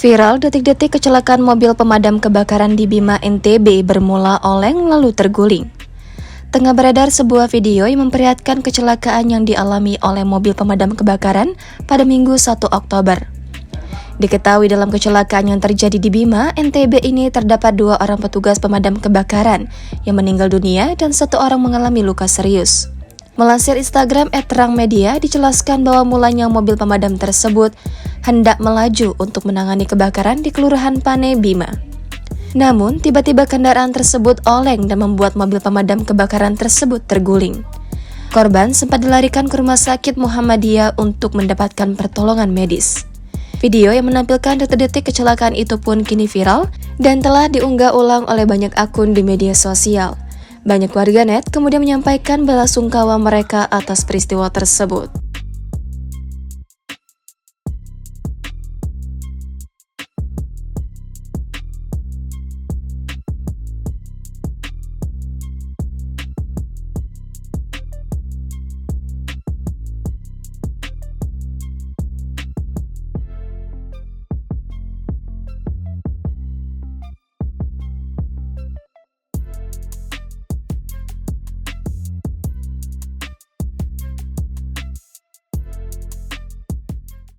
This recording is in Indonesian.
Viral detik-detik kecelakaan mobil pemadam kebakaran di Bima, NTB bermula oleng lalu terguling. Tengah beredar sebuah video yang memperlihatkan kecelakaan yang dialami oleh mobil pemadam kebakaran pada Minggu 1 Oktober. Diketahui dalam kecelakaan yang terjadi di Bima, NTB ini terdapat 2 orang petugas pemadam kebakaran yang meninggal dunia dan 1 orang mengalami luka serius. Melansir Instagram @terangmedia dijelaskan bahwa mulanya mobil pemadam tersebut hendak melaju untuk menangani kebakaran di Kelurahan Pane, Bima. Namun, tiba-tiba kendaraan tersebut oleng dan membuat mobil pemadam kebakaran tersebut terguling. Korban sempat dilarikan ke Rumah Sakit Muhammadiyah untuk mendapatkan pertolongan medis. Video yang menampilkan detik-detik kecelakaan itu pun kini viral dan telah diunggah ulang oleh banyak akun di media sosial. Banyak warganet kemudian menyampaikan bela sungkawa mereka atas peristiwa tersebut.